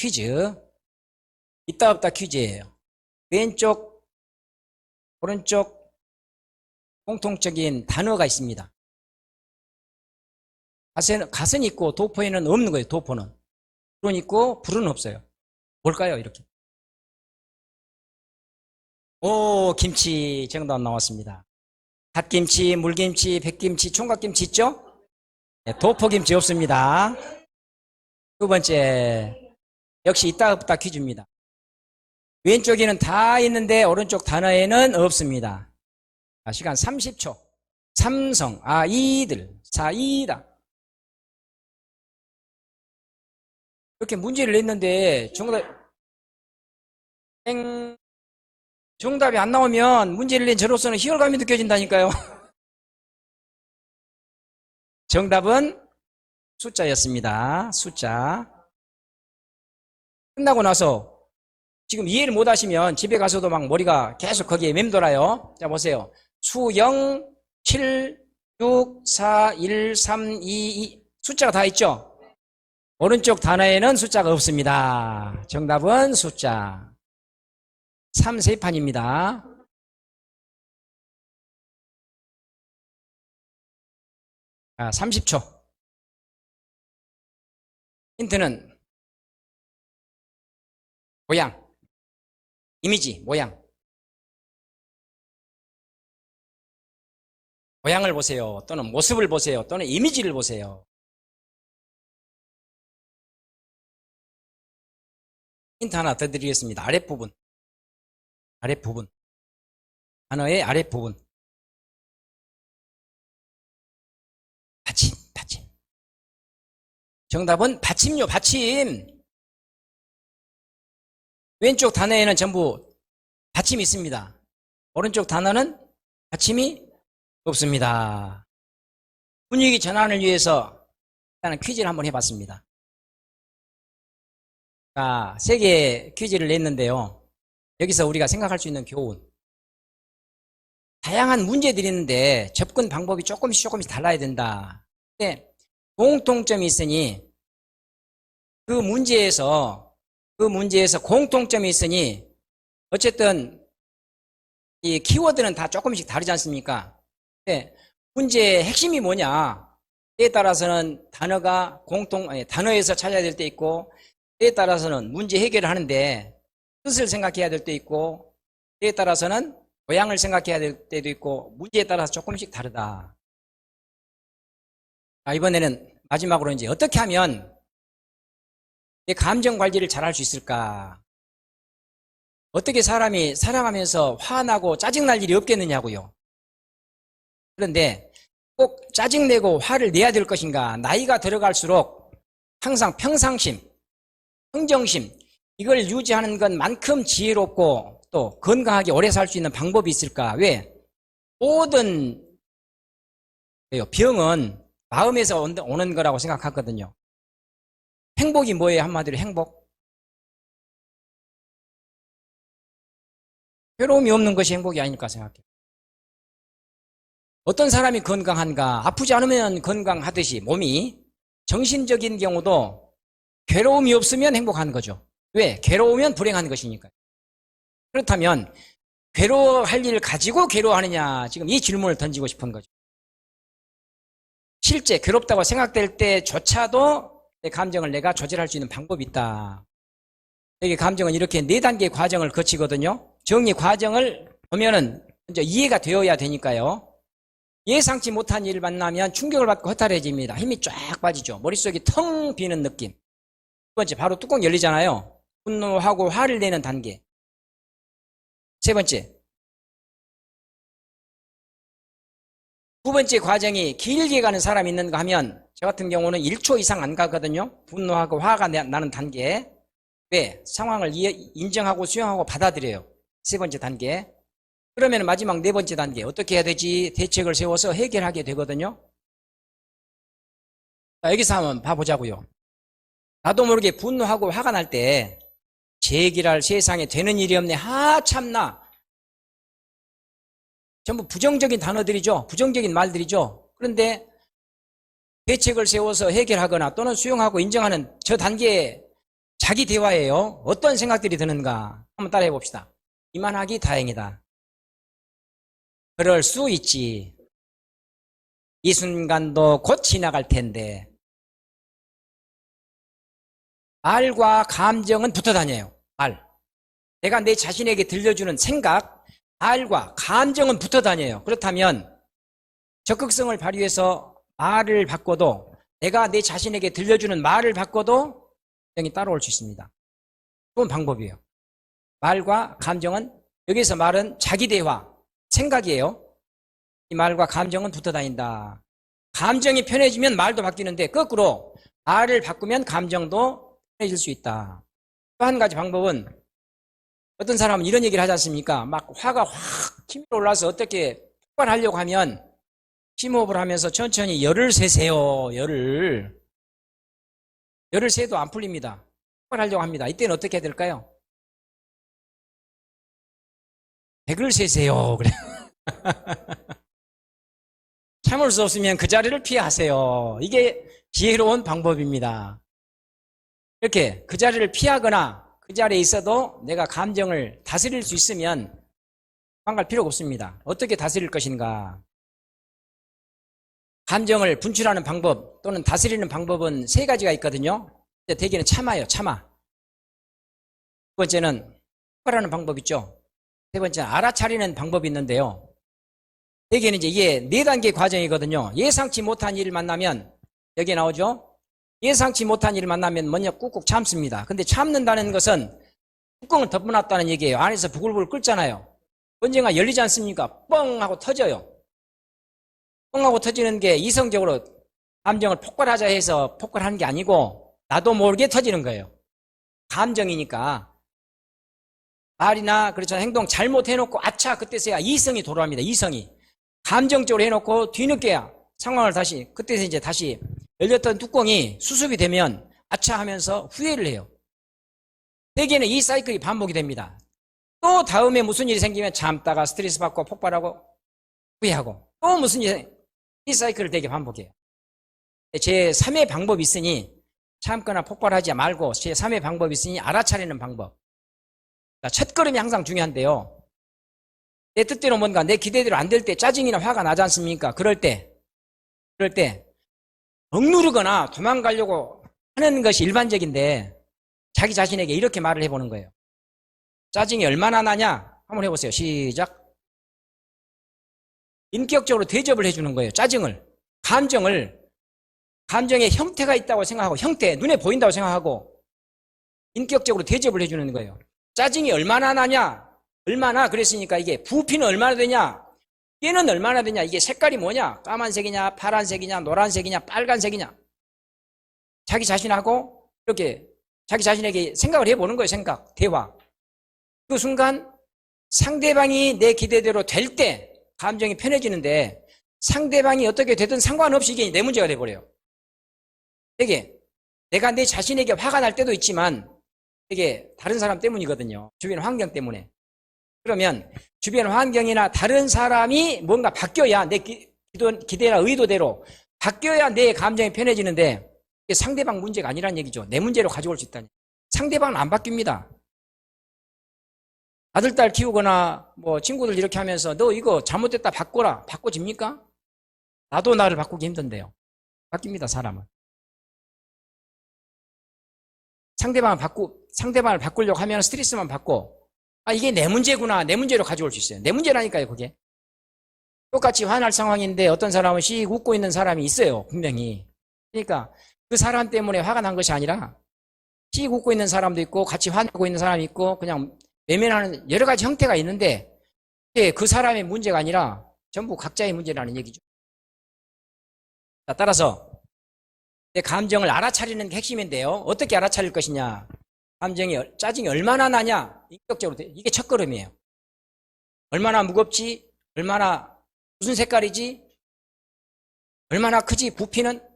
퀴즈. 있다 없다 퀴즈예요. 왼쪽, 오른쪽 공통적인 단어가 있습니다. 갓은 있고 도포에는 없는 거예요. 도포는. 불은 있고 불은 없어요. 뭘까요? 이렇게. 오, 김치 정답 나왔습니다. 갓김치, 물김치, 백김치, 총각김치 있죠? 네, 도포김치 없습니다. 두 번째, 역시 있다 없다 퀴즈입니다. 왼쪽에는 다 있는데 오른쪽 단어에는 없습니다. 시간 30초. 삼성, 이들, 이다. 이렇게 문제를 냈는데 정답이 안 나오면 문제를 낸 저로서는 희열감이 느껴진다니까요. 정답은 숫자였습니다. 숫자. 끝나고 나서 지금 이해를 못 하시면 집에 가서도 막 머리가 계속 거기에 맴돌아요. 자, 보세요. 수 0, 7, 6, 4, 1, 3, 2, 2 숫자가 다 있죠? 오른쪽 단어에는 숫자가 없습니다. 정답은 숫자. 3, 3판입니다. 자, 30초. 힌트는 모양, 이미지, 모양을 보세요. 또는 모습을 보세요. 또는 이미지를 보세요. 힌트 하나 더 드리겠습니다. 아랫부분. 단어의 아랫부분. 받침. 정답은 받침요, 받침. 왼쪽 단어에는 전부 받침이 있습니다. 오른쪽 단어는 받침이 없습니다. 분위기 전환을 위해서 일단은 퀴즈를 한번 해봤습니다. 자, 3개의 퀴즈를 냈는데요. 여기서 우리가 생각할 수 있는 교훈. 다양한 문제들이 있는데 접근 방법이 조금씩 달라야 된다. 근데 공통점이 있으니 그 문제에서 공통점이 있으니 어쨌든 이 키워드는 다 조금씩 다르지 않습니까? 근데 문제의 핵심이 뭐냐? 때에 따라서는 단어에서 찾아야 될 때 있고 때에 따라서는 문제 해결을 하는데 뜻을 생각해야 될 때 있고 때에 따라서는 모양을 생각해야 될 때도 있고 문제에 따라서 조금씩 다르다. 이번에는 마지막으로 이제 어떻게 하면 내 감정 관리를 잘할 수 있을까? 어떻게 사람이 살아가면서 화나고 짜증날 일이 없겠느냐고요. 그런데 꼭 짜증내고 화를 내야 될 것인가? 나이가 들어갈수록 항상 평상심, 평정심 이걸 유지하는 것만큼 지혜롭고 또 건강하게 오래 살 수 있는 방법이 있을까? 왜? 모든 병은 마음에서 오는 거라고 생각하거든요. 행복이 뭐예요? 한마디로 행복. 괴로움이 없는 것이 행복이 아닐까 생각해요. 어떤 사람이 건강한가? 아프지 않으면 건강하듯이 몸이 정신적인 경우도 괴로움이 없으면 행복한 거죠. 왜? 괴로우면 불행한 것이니까요. 그렇다면 괴로워할 일을 가지고 괴로워하느냐? 지금 이 질문을 던지고 싶은 거죠. 실제 괴롭다고 생각될 때조차도 내 감정을 내가 조절할 수 있는 방법이 있다. 여기 감정은 이렇게 4단계의 과정을 거치거든요. 정리 과정을 보면은 먼저 이해가 되어야 되니까요. 예상치 못한 일을 만나면 충격을 받고 허탈해집니다. 힘이 쫙 빠지죠. 머릿속이 텅 비는 느낌. 두 번째, 바로 뚜껑 열리잖아요. 분노하고 화를 내는 단계. 세 번째, 두 번째 과정이 길게 가는 사람이 있는가 하면 저 같은 경우는 1초 이상 안 가거든요. 분노하고 화가 나는 단계. 왜? 상황을 인정하고 수용하고 받아들여요. 세 번째 단계. 그러면 마지막 4번째 단계 어떻게 해야 되지? 대책을 세워서 해결하게 되거든요. 자, 여기서 한번 봐보자고요. 나도 모르게 분노하고 화가 날 때 제 얘기를 세상에 되는 일이 없네. 참나. 전부 부정적인 단어들이죠. 부정적인 말들이죠. 그런데 대책을 세워서 해결하거나 또는 수용하고 인정하는 저 단계에 자기 대화예요. 어떤 생각들이 드는가 한번 따라해 봅시다. 이만하기 다행이다. 그럴 수 있지. 이 순간도 곧 지나갈 텐데. 말과 감정은 붙어 다녀요. 말. 내가 내 자신에게 들려주는 생각, 말과 감정은 붙어 다녀요. 그렇다면 적극성을 발휘해서 말을 바꿔도, 내가 내 자신에게 들려주는 말을 바꿔도 감정이 따라올 수 있습니다. 좋은 방법이에요. 말과 감정은, 여기서 말은 자기 대화, 생각이에요. 이 말과 감정은 붙어 다닌다. 감정이 편해지면 말도 바뀌는데 거꾸로 말을 바꾸면 감정도 편해질 수 있다. 또 한 가지 방법은, 어떤 사람은 이런 얘기를 하지 않습니까? 막 화가 확 치밀어 올라서 어떻게 폭발하려고 하면 심호흡을 하면서 천천히 열을 세세요. 열을 세도 안 풀립니다. 폭발하려고 합니다. 이때는 어떻게 해야 될까요? 100을 세세요. 그래. 참을 수 없으면 그 자리를 피하세요. 이게 지혜로운 방법입니다. 이렇게 그 자리를 피하거나 그 자리에 있어도 내가 감정을 다스릴 수 있으면 도망갈 필요가 없습니다. 어떻게 다스릴 것인가? 감정을 분출하는 방법 또는 다스리는 방법은 세 가지가 있거든요. 대개는 참아요. 참아. 두 번째는 폭발하는 방법 있죠. 세 번째는 알아차리는 방법이 있는데요. 대개는 이제 이게 네 단계 과정이거든요. 예상치 못한 일을 만나면, 여기에 나오죠. 예상치 못한 일을 만나면 먼저 꾹꾹 참습니다. 근데 참는다는 것은 뚜껑을 덮어놨다는 얘기예요. 안에서 부글부글 끓잖아요. 언젠가 열리지 않습니까? 뻥 하고 터져요. 뻥 하고 터지는 게 이성적으로 감정을 폭발하자 해서 폭발하는 게 아니고 나도 모르게 터지는 거예요. 감정이니까. 말이나 그렇잖아요. 행동 잘못해놓고 아차 그때서야 이성이 돌아옵니다. 이성이. 감정적으로 해놓고 뒤늦게야 상황을 다시, 그때서 이제 다시 열렸던 뚜껑이 수습이 되면 아차 하면서 후회를 해요. 대개는 이 사이클이 반복이 됩니다. 또 다음에 무슨 일이 생기면 참다가 스트레스 받고 폭발하고 후회하고 또 무슨 일이, 이 사이클을 되게 반복해요. 제 3의 방법이 있으니, 참거나 폭발하지 말고 제 3의 방법이 있으니 알아차리는 방법. 첫 걸음이 항상 중요한데요. 내 뜻대로 뭔가 내 기대대로 안 될 때 짜증이나 화가 나지 않습니까? 그럴 때 억누르거나 도망가려고 하는 것이 일반적인데, 자기 자신에게 이렇게 말을 해보는 거예요. 짜증이 얼마나 나냐? 한번 해보세요. 시작. 인격적으로 대접을 해주는 거예요. 짜증을, 감정의 형태가 있다고 생각하고, 형태, 눈에 보인다고 생각하고 인격적으로 대접을 해주는 거예요. 짜증이 얼마나 나냐? 얼마나, 그랬으니까 이게 부피는 얼마나 되냐? 얘는 얼마나 되냐? 이게 색깔이 뭐냐? 까만색이냐? 파란색이냐? 노란색이냐? 빨간색이냐? 자기 자신하고 이렇게 자기 자신에게 생각을 해보는 거예요. 생각, 대화. 그 순간 상대방이 내 기대대로 될 때 감정이 편해지는데, 상대방이 어떻게 되든 상관없이 이게 내 문제가 돼버려요. 되게 내가 내 자신에게 화가 날 때도 있지만 되게 다른 사람 때문이거든요. 주변 환경 때문에. 그러면 주변 환경이나 다른 사람이 뭔가 바뀌어야, 내 기대나 의도대로 바뀌어야 내 감정이 편해지는데, 이게 상대방 문제가 아니란 얘기죠. 내 문제로 가져올 수 있다니. 상대방은 안 바뀝니다. 아들, 딸 키우거나 뭐 친구들 이렇게 하면서 너 이거 잘못됐다 바꿔라. 바꿔집니까? 나도 나를 바꾸기 힘든데요. 바뀝니다, 사람은. 상대방을 바꾸려고 하면 스트레스만 받고, 아, 이게 내 문제구나. 내 문제로 가져올 수 있어요. 내 문제라니까요, 그게. 똑같이 화날 상황인데 어떤 사람은 씩 웃고 있는 사람이 있어요, 분명히. 그러니까 그 사람 때문에 화가 난 것이 아니라, 씩 웃고 있는 사람도 있고 같이 화내고 있는 사람이 있고 그냥 외면하는 여러 가지 형태가 있는데, 그 사람의 문제가 아니라 전부 각자의 문제라는 얘기죠. 자, 따라서 내 감정을 알아차리는 게 핵심인데요. 어떻게 알아차릴 것이냐? 짜증이 얼마나 나냐? 인격적으로, 이게 첫걸음이에요. 얼마나 무겁지? 무슨 색깔이지? 얼마나 크지? 부피는?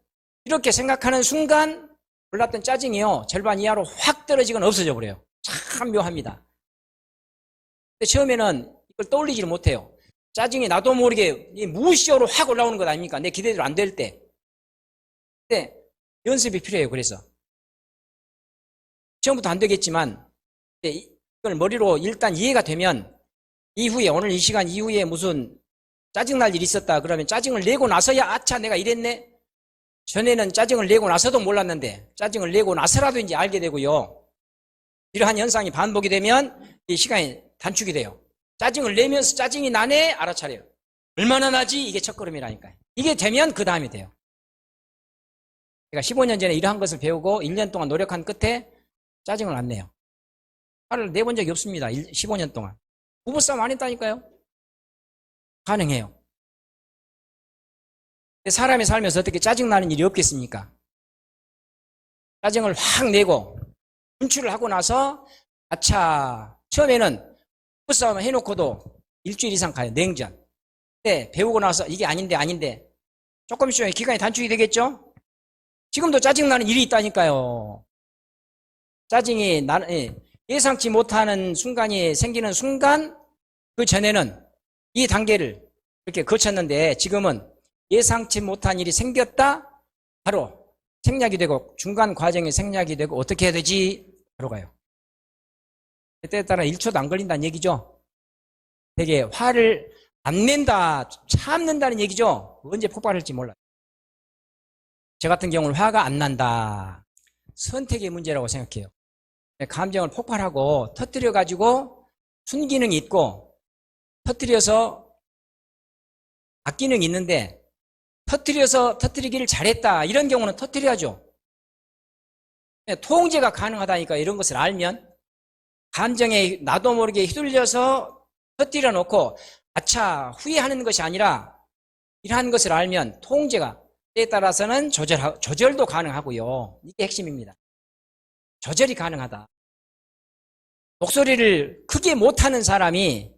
이렇게 생각하는 순간 올랐던 짜증이요, 절반 이하로 확 떨어지거나 없어져 버려요. 참 묘합니다. 근데 처음에는 이걸 떠올리지를 못해요. 짜증이 나도 모르게 무의식적으로 확 올라오는 것 아닙니까? 내 기대대로 안 될 때. 근데 연습이 필요해요. 그래서 처음부터 안 되겠지만 이걸 머리로 일단 이해가 되면 이후에 오늘 이 시간 이후에 무슨 짜증날 일이 있었다 그러면 짜증을 내고 나서야 아차 내가 이랬네. 전에는 짜증을 내고 나서도 몰랐는데 짜증을 내고 나서라도 이제 알게 되고요. 이러한 현상이 반복이 되면 이 시간이 단축이 돼요. 짜증을 내면서 짜증이 나네 알아차려요. 얼마나 나지? 이게 첫걸음이라니까요. 이게 되면 그 다음이 돼요. 제가 15년 전에 이러한 것을 배우고 1년 동안 노력한 끝에 짜증을 안 내요. 화를 내본 적이 없습니다. 15년 동안. 부부싸움 안 했다니까요. 가능해요. 사람이 살면서 어떻게 짜증나는 일이 없겠습니까? 짜증을 확 내고 분출을 하고 나서 아차 처음에는 부부싸움 해놓고도 일주일 이상 가요. 냉전. 근데 배우고 나서 이게 아닌데 조금씩 기간이 단축이 되겠죠? 지금도 짜증나는 일이 있다니까요. 짜증이 예상치 못하는 순간이 생기는 순간 그 전에는 이 단계를 이렇게 거쳤는데 지금은 예상치 못한 일이 생겼다 바로 생략이 되고 중간 과정이 생략이 되고 어떻게 해야 되지? 바로 가요. 때에 따라 1초도 안 걸린다는 얘기죠. 되게 화를 안 낸다, 참는다는 얘기죠. 언제 폭발할지 몰라요. 저 같은 경우는 화가 안 난다. 선택의 문제라고 생각해요. 감정을 폭발하고 터뜨려가지고 순기능이 있고 터뜨려서 악기능이 있는데 터뜨리기를 잘했다. 이런 경우는 터뜨려야죠. 통제가 가능하다니까 이런 것을 알면 감정에 나도 모르게 휘둘려서 터뜨려 놓고 아차 후회하는 것이 아니라 이러한 것을 알면 통제가 때에 따라서는 조절도 가능하고요. 이게 핵심입니다. 조절이 가능하다. 목소리를 크게 못하는 사람이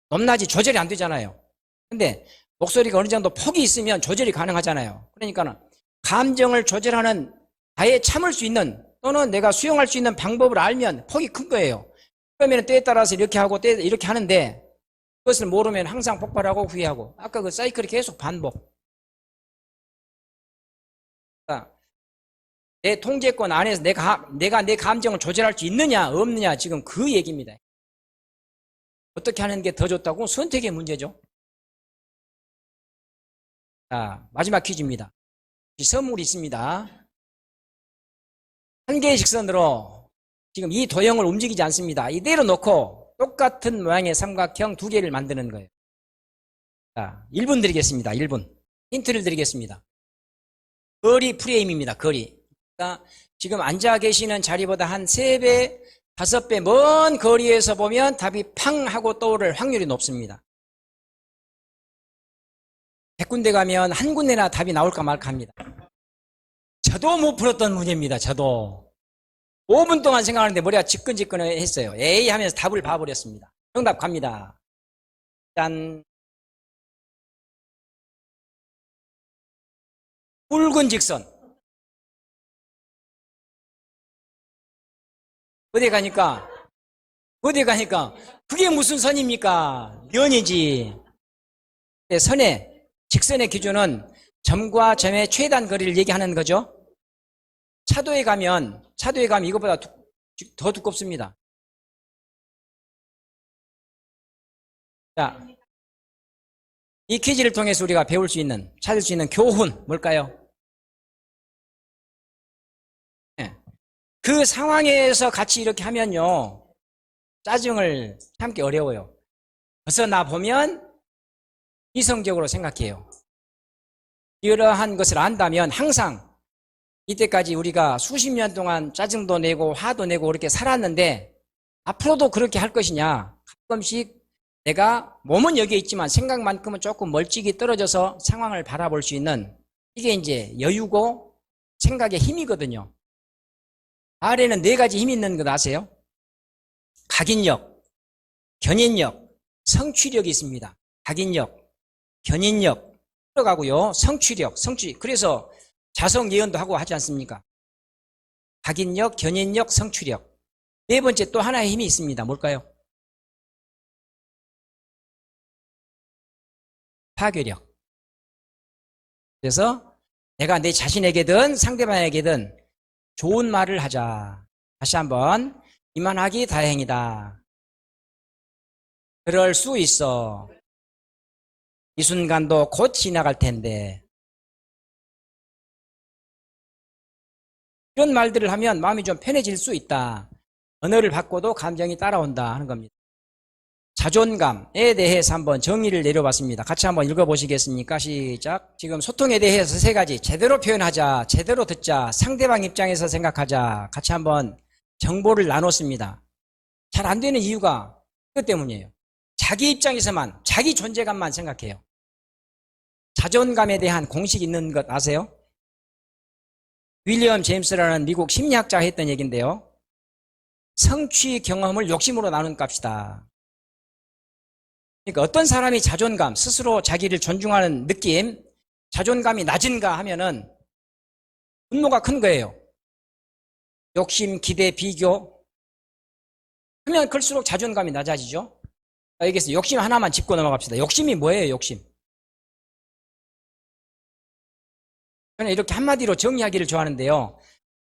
높낮이 조절이 안 되잖아요. 근데 목소리가 어느 정도 폭이 있으면 조절이 가능하잖아요. 그러니까 감정을 조절하는 아예 참을 수 있는 또는 내가 수용할 수 있는 방법을 알면 폭이 큰 거예요. 그러면 때에 따라서 이렇게 하고 때에 이렇게 하는데 그것을 모르면 항상 폭발하고 후회하고 아까 그 사이클이 계속 반복. 그러니까 내 통제권 안에서 내가 내 감정을 조절할 수 있느냐 없느냐 지금 그 얘기입니다. 어떻게 하는 게 더 좋다고? 선택의 문제죠. 자, 마지막 퀴즈입니다. 선물이 있습니다. 한 개의 직선으로 지금 이 도형을 움직이지 않습니다. 이대로 놓고 똑같은 모양의 삼각형 두 개를 만드는 거예요. 자, 1분 드리겠습니다. 1분. 힌트를 드리겠습니다. 거리 프레임입니다. 거리. 그러니까 지금 앉아 계시는 자리보다 한 3배, 5배 먼 거리에서 보면 답이 팡 하고 떠오를 확률이 높습니다. 100군데 가면 한 군데나 답이 나올까 말까 합니다. 저도 못 풀었던 문제입니다. 저도 5분 동안 생각하는데 머리가 지끈지끈했어요. 에이 하면서 답을 봐버렸습니다. 정답 갑니다. 짠. 붉은 직선. 어디 가니까 그게 무슨 선입니까? 면이지. 직선의 기준은 점과 점의 최단 거리를 얘기하는 거죠. 차도에 가면 이것보다 더 두껍습니다. 자, 이 퀴즈를 통해서 우리가 찾을 수 있는 교훈 뭘까요? 네. 그 상황에서 같이 이렇게 하면요 짜증을 참기 어려워요. 벗어나 보면 이성적으로 생각해요. 이러한 것을 안다면 항상 이때까지 우리가 수십 년 동안 짜증도 내고 화도 내고 그렇게 살았는데 앞으로도 그렇게 할 것이냐. 가끔씩 내가 몸은 여기에 있지만 생각만큼은 조금 멀찍이 떨어져서 상황을 바라볼 수 있는 이게 이제 여유고 생각의 힘이거든요. 아래는 4가지 힘이 있는 거 아세요? 각인력, 견인력, 성취력이 있습니다. 각인력, 견인력 들어가고요. 성취력. 그래서 자성 예언도 하고 하지 않습니까? 각인력, 견인력, 성취력. 4번째 또 하나의 힘이 있습니다. 뭘까요? 파괴력. 그래서 내가 내 자신에게든 상대방에게든 좋은 말을 하자. 다시 한번 이만하기 다행이다. 그럴 수 있어. 이 순간도 곧 지나갈 텐데. 이런 말들을 하면 마음이 좀 편해질 수 있다. 언어를 바꿔도 감정이 따라온다 하는 겁니다. 자존감에 대해서 한번 정의를 내려봤습니다. 같이 한번 읽어보시겠습니까? 시작. 지금 소통에 대해서 세 가지. 제대로 표현하자, 제대로 듣자, 상대방 입장에서 생각하자. 같이 한번 정보를 나눴습니다. 잘 안 되는 이유가 그것 때문이에요. 자기 입장에서만, 자기 존재감만 생각해요. 자존감에 대한 공식이 있는 것 아세요? 윌리엄 제임스라는 미국 심리학자가 했던 얘기인데요. 성취 경험을 욕심으로 나눈 값이다. 그러니까 어떤 사람이 자존감, 스스로 자기를 존중하는 느낌, 자존감이 낮은가 하면은 분노가 큰 거예요. 욕심, 기대, 비교 하면 클수록 자존감이 낮아지죠. 여기서 욕심 하나만 짚고 넘어갑시다. 욕심이 뭐예요, 욕심? 저는 이렇게 한마디로 정리하기를 좋아하는데요.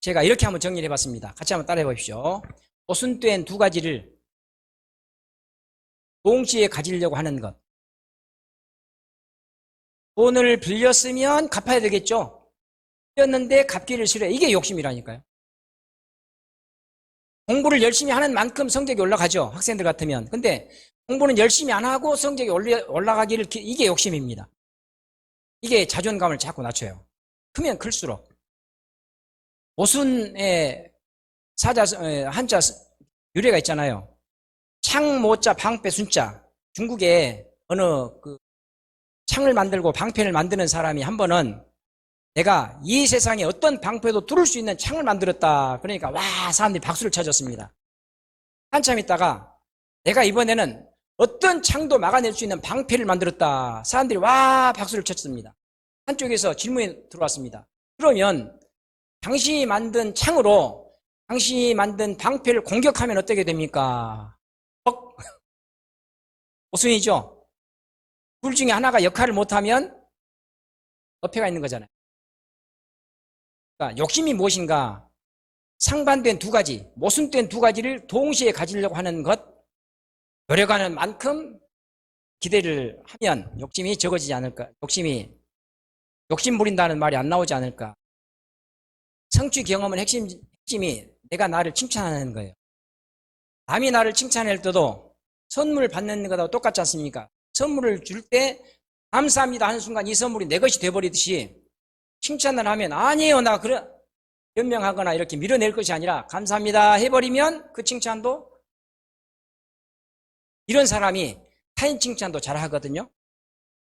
제가 이렇게 한번 정리를 해봤습니다. 같이 한번 따라해 보십시오. 오순된 두 가지를 동시에 가지려고 하는 것. 돈을 빌렸으면 갚아야 되겠죠. 빌렸는데 갚기를 싫어해. 이게 욕심이라니까요. 공부를 열심히 하는 만큼 성적이 올라가죠. 학생들 같으면. 근데 공부는 열심히 안 하고 성적이 올라가기를 이게 욕심입니다. 이게 자존감을 자꾸 낮춰요. 크면 클수록. 오순의 한자 유래가 있잖아요. 창, 모자, 방패, 순자. 중국에 어느 창을 만들고 방패를 만드는 사람이 한 번은 내가 이 세상에 어떤 방패도 뚫을 수 있는 창을 만들었다. 그러니까 와 사람들이 박수를 쳐줬습니다. 한참 있다가 내가 이번에는 어떤 창도 막아낼 수 있는 방패를 만들었다. 사람들이 와 박수를 쳤습니다. 한쪽에서 질문이 들어왔습니다. 그러면 당신이 만든 창으로 당신이 만든 방패를 공격하면 어떻게 됩니까? 오순이죠. 둘 중에 하나가 역할을 못하면 어폐가 있는 거잖아요. 그러니까 욕심이 무엇인가? 상반된 두 가지, 모순된 두 가지를 동시에 가지려고 하는 것, 노력하는 만큼 기대를 하면 욕심이 적어지지 않을까? 욕심 부린다는 말이 안 나오지 않을까? 성취 경험은 핵심이 내가 나를 칭찬하는 거예요. 남이 나를 칭찬할 때도 선물 받는 거하고 똑같지 않습니까? 선물을 줄 때 감사합니다 하는 순간 이 선물이 내 것이 돼버리듯이 칭찬을 하면 아니에요 나 그래 변명하거나 이렇게 밀어낼 것이 아니라 감사합니다 해버리면 그 칭찬도 이런 사람이 타인 칭찬도 잘 하거든요.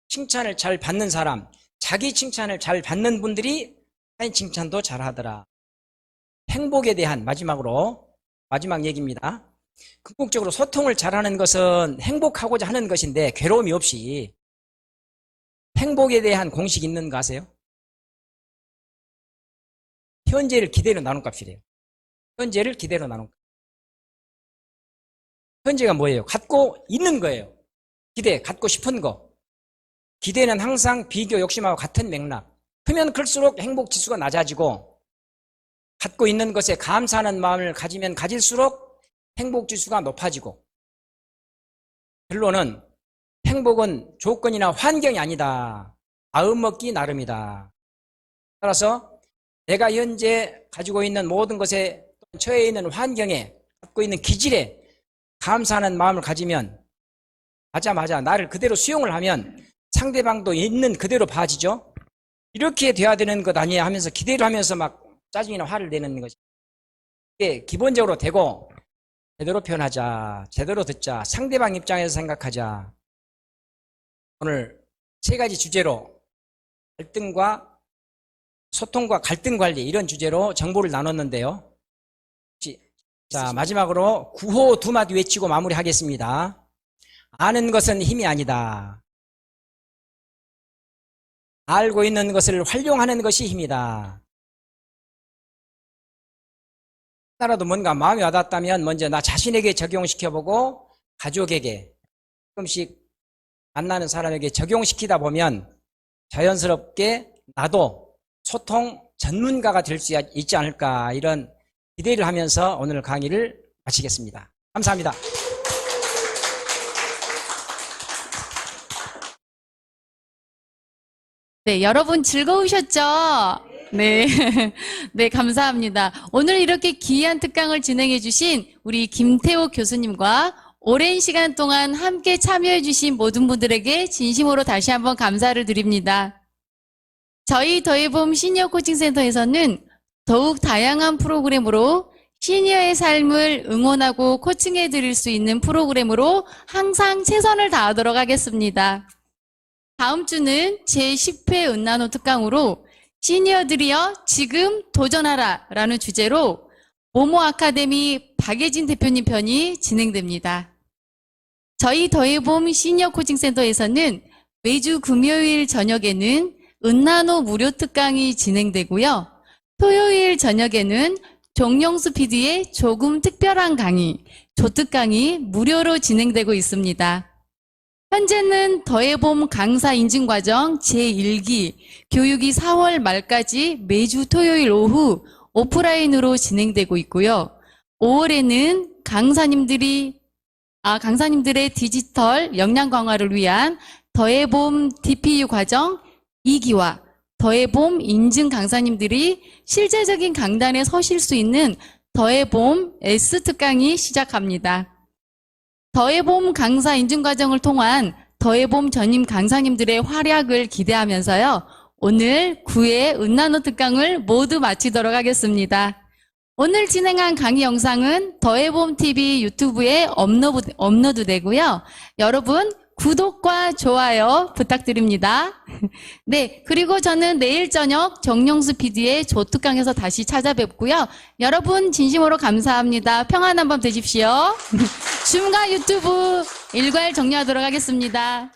칭찬을 잘 받는 사람, 자기 칭찬을 잘 받는 분들이 타인 칭찬도 잘 하더라. 행복에 대한 마지막 얘기입니다. 궁극적으로 소통을 잘하는 것은 행복하고자 하는 것인데 괴로움이 없이 행복에 대한 공식이 있는 거 아세요? 현재를 기대로 나눈 값이래요. 현재를 기대로 나눈 값. 현재가 뭐예요? 갖고 있는 거예요. 기대, 갖고 싶은 거. 기대는 항상 비교, 욕심하고 같은 맥락. 크면 클수록 행복 지수가 낮아지고 갖고 있는 것에 감사하는 마음을 가지면 가질수록 행복 지수가 높아지고 결론은 행복은 조건이나 환경이 아니다. 마음먹기 나름이다. 따라서 내가 현재 가지고 있는 모든 것에 처해 있는 환경에 갖고 있는 기질에 감사하는 마음을 가지면 맞아 나를 그대로 수용을 하면 상대방도 있는 그대로 봐지죠. 이렇게 돼야 되는 것 아니야 하면서 기대를 하면서 막 짜증이나 화를 내는 것이 이게 기본적으로 되고 제대로 표현하자, 제대로 듣자, 상대방 입장에서 생각하자. 오늘 세 가지 주제로 갈등과 소통과 갈등 관리 이런 주제로 정보를 나눴는데요. 자, 마지막으로 구호 두 마디 외치고 마무리하겠습니다. 아는 것은 힘이 아니다. 알고 있는 것을 활용하는 것이 힘이다. 하나라도 뭔가 마음이 와닿았다면 먼저 나 자신에게 적용시켜보고 가족에게 조금씩 만나는 사람에게 적용시키다 보면 자연스럽게 나도 소통 전문가가 될 수 있지 않을까 이런 기대를 하면서 오늘 강의를 마치겠습니다. 감사합니다. 네, 여러분 즐거우셨죠? 네. 네, 감사합니다. 오늘 이렇게 기이한 특강을 진행해 주신 우리 김태호 교수님과 오랜 시간 동안 함께 참여해 주신 모든 분들에게 진심으로 다시 한번 감사를 드립니다. 저희 더해봄 시니어 코칭센터에서는 더욱 다양한 프로그램으로 시니어의 삶을 응원하고 코칭해 드릴 수 있는 프로그램으로 항상 최선을 다하도록 하겠습니다. 다음 주는 제10회 은나노 특강으로 시니어들이여 지금 도전하라 라는 주제로 모모 아카데미 박예진 대표님 편이 진행됩니다. 저희 더해봄 시니어 코칭센터에서는 매주 금요일 저녁에는 은나노 무료 특강이 진행되고요. 토요일 저녁에는 정영수 PD의 조금 특별한 강의, 조특강이 무료로 진행되고 있습니다. 현재는 더해봄 강사 인증과정 제1기 교육이 4월 말까지 매주 토요일 오후 오프라인으로 진행되고 있고요. 5월에는 강사님들의 디지털 역량 강화를 위한 더해봄 DPU 과정 2기와 더해봄 인증 강사님들이 실제적인 강단에 서실 수 있는 더해봄 S 특강이 시작합니다. 더해봄 강사 인증 과정을 통한 더해봄 전임 강사님들의 활약을 기대하면서요. 오늘 9회 은나노 특강을 모두 마치도록 하겠습니다. 오늘 진행한 강의 영상은 더해봄 TV 유튜브에 업로드 되고요. 여러분 구독과 좋아요 부탁드립니다. 네, 그리고 저는 내일 저녁 정영수 PD의 조특강에서 다시 찾아뵙고요. 여러분 진심으로 감사합니다. 평안한 밤 되십시오. 줌과 유튜브 일괄 정리하도록 하겠습니다.